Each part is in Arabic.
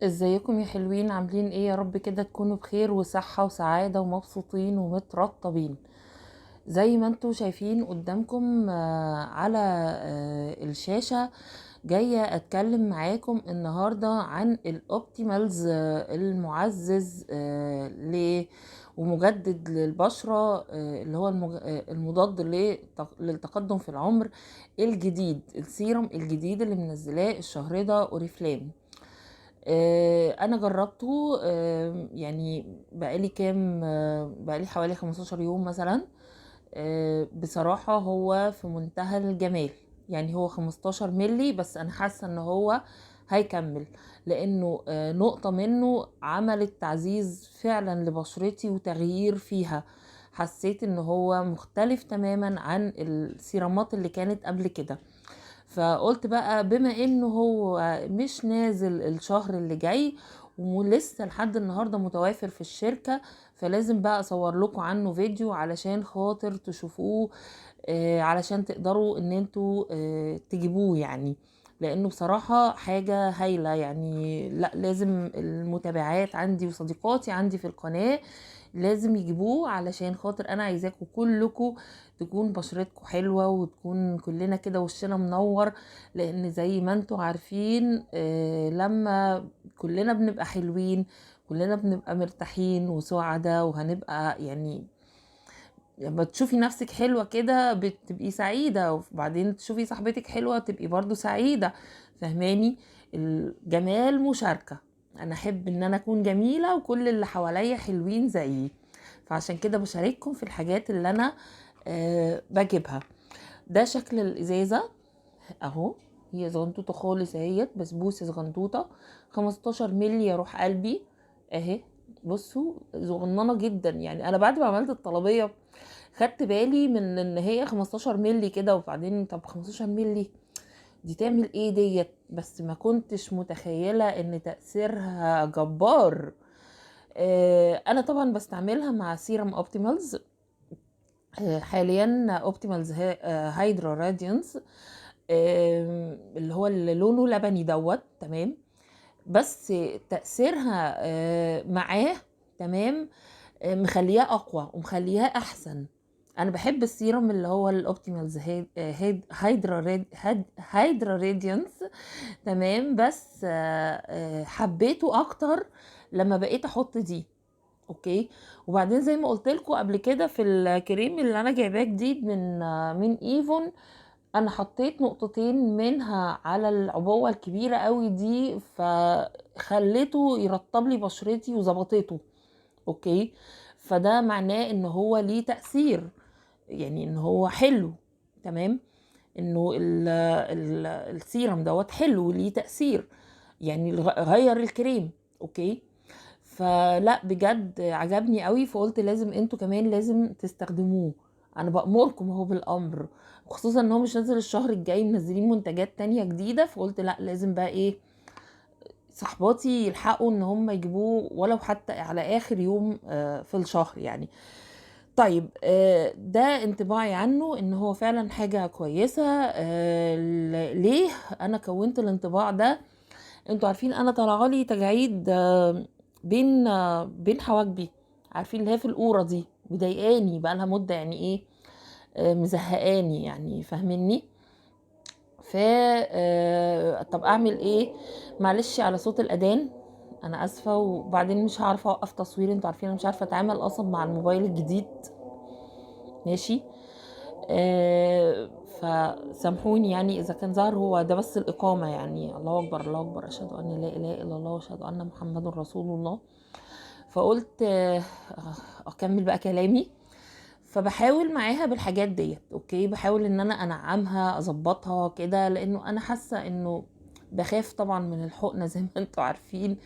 ازيكم يا حلوين؟ عاملين ايه؟ يا رب كده تكونوا بخير وصحة وسعادة ومبسوطين ومترطبين زي ما انتوا شايفين قدامكم على الشاشة. جاية اتكلم معاكم النهاردة عن الاوبتيمالز، المعزز ومجدد للبشرة، اللي هو المضاد للتقدم في العمر الجديد، السيرم الجديد اللي منزلاه الشهر ده اوريفلام. انا جربته، يعني بقالي كام، بقالي حوالي 15 يوم مثلا. بصراحة هو في منتهى الجمال. يعني هو 15 ملي بس انا حاسة ان هو هيكمل، لانه نقطة منه عملت تعزيز فعلا لبشرتي وتغيير فيها. حسيت ان هو مختلف تماما عن السيرامات اللي كانت قبل كده. فقلت بقى بما انه هو مش نازل الشهر اللي جاي ولسه لحد النهارده متوافر في الشركة، فلازم بقى اصور لكم عنه فيديو علشان خاطر تشوفوه، علشان تقدروا ان انتوا تجيبوه يعني. لانه بصراحة حاجة هايلة يعني. لا، لازم المتابعات عندي وصديقاتي عندي في القناة لازم يجيبوه، علشان خاطر انا عايزاكم كلكم تكون بشرتكم حلوة وتكون كلنا كده وشنا منور. لان زي ما انتوا عارفين، لما كلنا بنبقى حلوين كلنا بنبقى مرتاحين وسعداء، وهنبقى يعني لما تشوفي نفسك حلوة كده بتبقي سعيدة، وبعدين تشوفي صاحبتك حلوة تبقي برضو سعيدة. فهماني؟ الجمال مشاركة. انا احب ان انا اكون جميلة وكل اللي حواليا حلوين زيي، فعشان كده بشارككم في الحاجات اللي انا بجيبها. ده شكل الازازة اهو. هي زغنطوطة خالص اهيت، بسبوسة زغنطوطة 15 ملي يا روح قلبي اهي. بصوا صغننه جدا. يعني انا بعد ما عملت الطلبيه خدت بالي من ان هي 15 ملي كده، وبعدين طب 15 ملي دي تعمل ايه ديت؟ بس ما كنتش متخيلة ان تأثيرها جبار. انا طبعا بستعملها مع سيرم اوبتيمالز، حاليا اوبتيمالز هايدرا راديانس، اللي هو اللي لونه لبني دوت. تمام. بس تأثيرها معاه تمام، مخلياه اقوى ومخلياه احسن. انا بحب السيروم اللي هو الاوبتيمالز هيدرا راديانس. تمام. بس حبيته اكتر لما بقيت احط دي. اوكي. وبعدين زي ما قلت لكم قبل كده في الكريم اللي انا جايباه جديد من ايفون، انا حطيت نقطتين منها على العبوة الكبيرة قوي دي، فخليته يرطب لي بشرتي وظبطته. اوكي. فده معناه ان هو ليه تأثير، يعني ان هو حلو. تمام. انه السيرم دوت حلو ليه تأثير، يعني غير الكريم. اوكي. فلا بجد عجبني قوي، فقلت لازم انتوا كمان لازم تستخدموه. انا بأمركم اهو بالامر، خصوصا ان هو مش نازل الشهر الجاي، منزلين منتجات تانية جديدة، فقلت لا لازم بقى ايه، صحباتي يلحقوا ان هم يجيبوه ولو حتى على اخر يوم في الشهر يعني. طيب، ده انطباعي عنه ان هو فعلا حاجة كويسة. ليه انا كونت الانطباع ده؟ انتوا عارفين انا طلعالي تجاعيد بين حواجبي، عارفين اللي هي في القورة دي، مضايقاني بقى لها مدة يعني ايه، مزهقاني يعني، فاهميني؟ ف طب اعمل ايه؟ معلش على صوت الاذان، انا اسفه. وبعدين مش هعرف اوقف تصوير، انتوا عارفين انا مش عارفه اتعامل اصلا مع الموبايل الجديد. ماشي. فسامحوني يعني اذا كان ظهر هو ده بس الاقامه. يعني الله اكبر الله اكبر، اشهد ان لا اله الا الله واشهد ان محمد رسول الله. فقلت اكمل بقى كلامي. فبحاول معاها بالحاجات ديت. اوكي. بحاول ان انا انعمها اظبطها كده، لانه انا حاسه انه بخاف طبعا من الحقنه زي ما انتوا عارفين.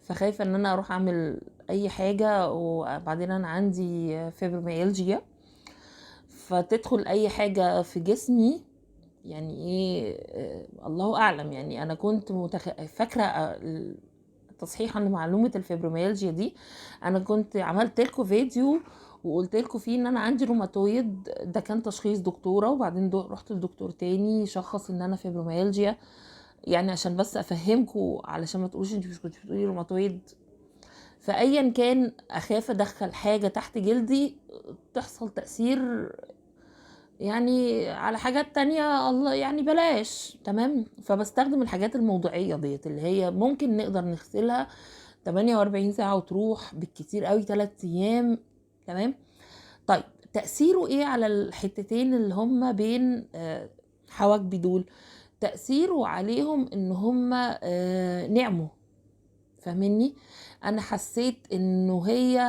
فخايفه ان انا اروح اعمل اي حاجه وبعدين انا عندي فيبروميالجيا، فتدخل اي حاجه في جسمي. يعني ايه، الله اعلم. يعني انا كنت فاكره تصحيحا لمعلومه الفيبروميالجيا دي، انا كنت عملت لكم فيديو وقلت لكم فيه ان انا عندي روماتويد. ده كان تشخيص دكتوره، وبعدين رحت لدكتور تاني شخص ان انا فيبروميالجيا. يعني عشان بس افهمكم علشان ما تقولوش انت مش كنت بتقولي روماتويد. فايا كان اخاف ادخل حاجه تحت جلدي تحصل تاثير يعني على حاجات تانية، الله يعني بلاش. تمام، فبستخدم الحاجات الموضعيه ديت اللي هي ممكن نقدر نغسلها 48 ساعه وتروح بالكتير قوي 3 ايام. تمام. طيب تاثيره ايه على الحتتين اللي هم بين حواجبي دول؟ تأثيره عليهم ان هم نعموا. فاهمني؟ انا حسيت انه هي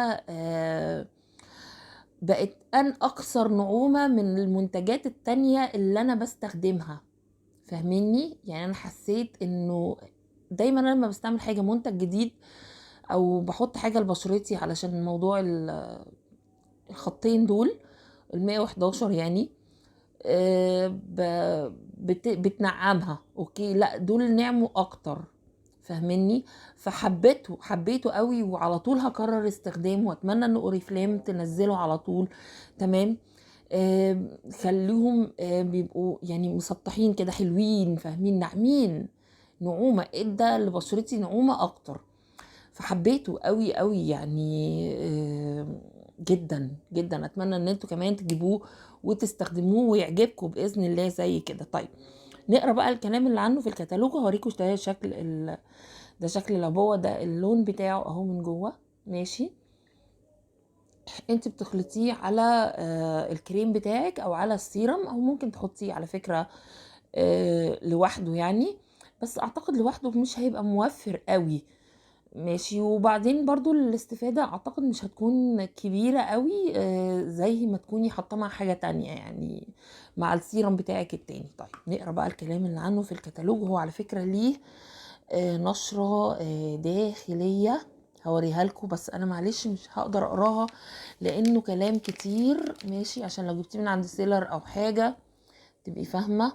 بقت اكثر نعومة من المنتجات التانية اللي انا بستخدمها. فاهميني؟ يعني انا حسيت انه دايما انا لما بستعمل حاجة منتج جديد او بحط حاجة لبشرتي علشان موضوع الخطين دول ال111 يعني بتنعمها. اوكي، لا دول نعموا اكتر. فاهمني؟ حبيته قوي وعلى طول هكرر استخدامه واتمنى ان اوريفلام تنزله على طول. تمام. خليهم بيبقوا يعني مسطحين كده حلوين، فاهمين؟ ناعمين، نعومة ادى لبشرتي نعومة اكتر. فحبيته قوي قوي يعني جدا جدا. اتمنى ان انتوا كمان تجيبوه وتستخدموه ويعجبكم باذن الله زي كده. طيب نقرا بقى الكلام اللي عنه في الكتالوج. هوريكم ده شكل ده شكل العبوه، ده اللون بتاعه اهو من جوه. ماشي. انت بتخلطيه على الكريم بتاعك او على السيرم، او ممكن تحطيه على فكره لوحده يعني، بس اعتقد لوحده مش هيبقى موفر قوي. ماشي. وبعدين برضو الاستفادة اعتقد مش هتكون كبيرة قوي زي ما تكوني حاطة مع حاجة تانية يعني مع السيرم بتاعك التاني. طيب نقرأ بقى الكلام اللي عنه في الكتالوج. هو على فكرة ليه نشرة داخلية هوريها لكم، بس انا معلش مش هقدر اقراها لانه كلام كتير. ماشي، عشان لو جبتيه من عند سيلر او حاجة تبقي فاهمة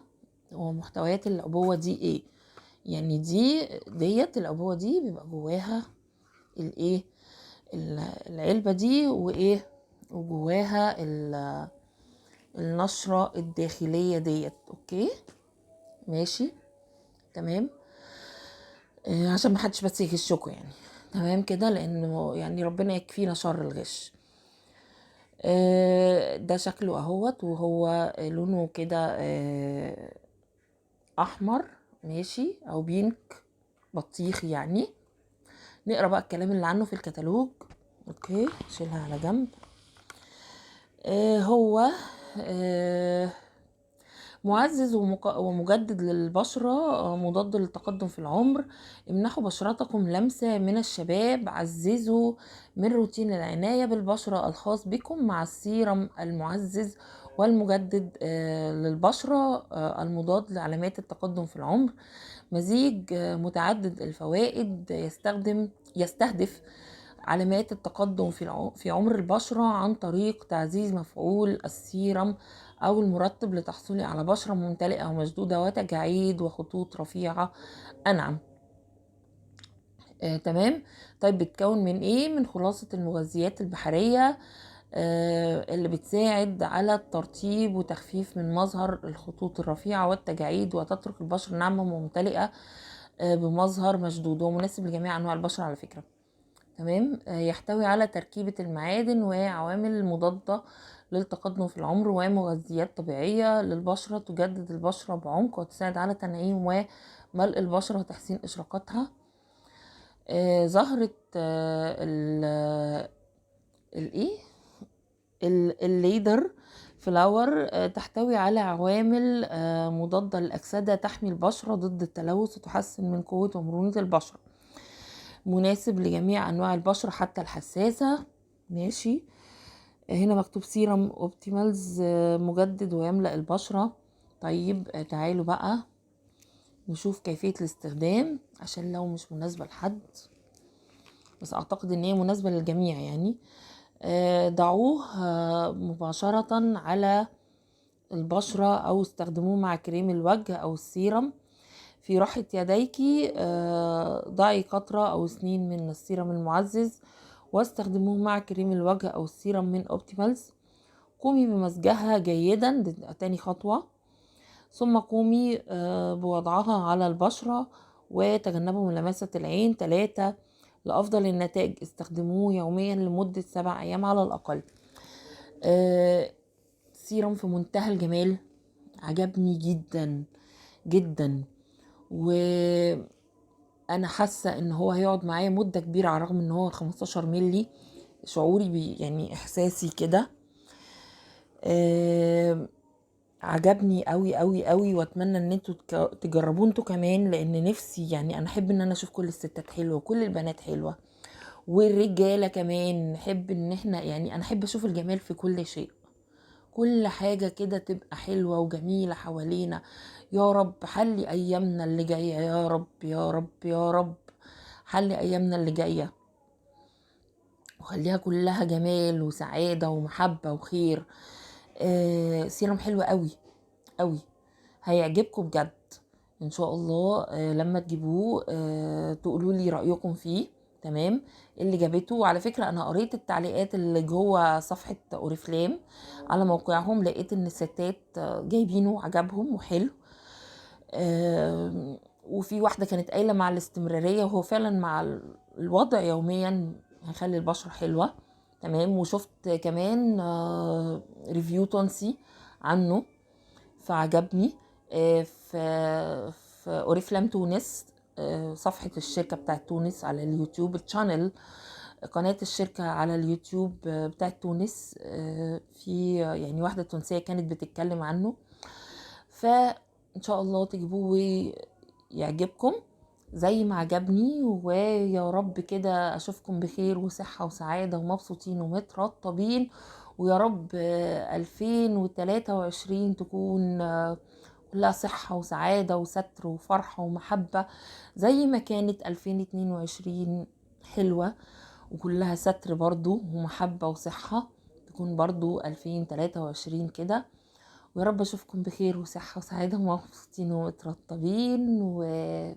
هو محتويات العبوة دي ايه. يعني ديت العبوة دي بيبقى جواها الايه، العلبة دي وايه، وجواها النشرة الداخلية ديت. اوكي ماشي. تمام. عشان محدش بس يغشكوا يعني. تمام كده، لانه يعني ربنا يكفينا شر الغش. ده شكله اهوت، وهو لونه كده احمر. ماشي، او بينك بطيخ يعني. نقرا بقى الكلام اللي عنه في الكتالوج. اوكي شيلها على جنب. هو معزز ومجدد للبشرة، مضاد للتقدم في العمر. امنحوا بشرتكم لمسة من الشباب، عززوا من روتين العناية بالبشرة الخاص بكم مع السيرم المعزز والمجدد للبشرة المضاد لعلامات التقدم في العمر. مزيج متعدد الفوائد يستهدف علامات التقدم في عمر البشرة عن طريق تعزيز مفعول السيرم أو المرطب لتحصلي على بشرة ممتلئة ومشدودة وتجاعيد وخطوط رفيعة أنعم. تمام. طيب بتكون من ايه؟ من خلاصة المغذيات البحرية اللي بتساعد على الترطيب وتخفيف من مظهر الخطوط الرفيعة والتجاعيد، وتترك البشرة ناعمة وممتلئة بمظهر مشدود. ومناسب لجميع أنواع البشرة على فكرة. تمام. يحتوي على تركيبة المعادن وعوامل مضادة للتقدم في العمر ومغذيات طبيعية للبشرة تجدد البشرة بعمق وتساعد على تنعيم وملء البشرة وتحسين إشراقاتها. زهرة الايه الليدر فلاور تحتوي على عوامل مضادة للأكسدة تحمي البشرة ضد التلوث وتحسن من قوة ومرونة البشرة. مناسب لجميع أنواع البشرة حتى الحساسة. ماشي. هنا مكتوب سيرم اوبتيمالز مجدد ويملأ البشرة. طيب تعالوا بقى نشوف كيفية الاستخدام عشان لو مش مناسبة لحد، بس اعتقد ان هي مناسبة للجميع يعني. ضعوه مباشرة على البشرة او استخدموه مع كريم الوجه او السيرم. في راحة يديكي ضعي قطرة او 2 من السيرم المعزز واستخدموه مع كريم الوجه او السيرم من اوبتيمالز. قومي بمزجها جيدا، دي تاني خطوة. ثم قومي بوضعها على البشرة وتجنبوا ملامسة العين. 3 لأفضل النتائج استخدموه يوميا لمدة 7 أيام على الأقل. سيرم في منتهى الجمال، عجبني جدا جدا، وانا حاسه ان هو هيقعد معايا مده كبيره على الرغم ان هو 15 ملي. شعوري يعني احساسي كده. عجبني قوي قوي قوي، واتمنى ان انتوا تجربوه انتوا كمان، لان نفسي يعني انا احب ان انا اشوف كل الستات حلوه وكل البنات حلوه والرجاله كمان. نحب ان احنا يعني انا احب اشوف الجمال في كل شيء، كل حاجة كده تبقى حلوة وجميلة حوالينا. يا رب حلي أيامنا اللي جاية، يا رب يا رب يا رب حلي أيامنا اللي جاية وخليها كلها جمال وسعادة ومحبة وخير. سيرم حلو قوي قوي، هيعجبكم بجد ان شاء الله. لما تجيبوه تقولوا لي رأيكم فيه. تمام. اللي جابته، وعلى فكرة انا قريت التعليقات اللي جوه صفحة اوريفلام على موقعهم، لقيت ان الستات جايبينه عجبهم وحلو. وفي واحدة كانت قايلة مع الاستمرارية، وهو فعلا مع الوضع يوميا هيخلي البشرة حلوة. تمام. وشفت كمان ريفيو تونسي عنه فعجبني. في اوريفلام تونس، صفحة الشركة بتاعت تونس على اليوتيوب، الشانل قناة الشركة على اليوتيوب بتاعت تونس. في يعني واحدة تونسية كانت بتتكلم عنه، فإن شاء الله تجيبوه ويعجبكم زي ما عجبني. ويا رب كده أشوفكم بخير وصحة وسعادة ومبسوطين ومترطبين، ويا رب 2023 تكون كلها صحة وسعادة وستر وفرحة ومحبة زي ما كانت 2022 حلوة وكلها ستر برضو ومحبة وصحة، تكون برضو 2023 كده. ويا رب اشوفكم بخير وصحة وسعادة ومبسوطين ومترطبين، ويا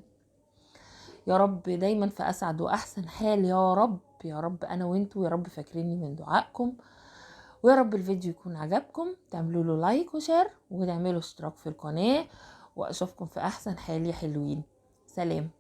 رب دايما في اسعد واحسن حال. يا رب يا رب انا وانتوا يا رب فاكريني من دعائكم. ويا رب الفيديو يكون عجبكم، تعملوا له لايك وشير وتعملوا اشتراك في القناة، واشوفكم في احسن حال يا حلوين. سلام.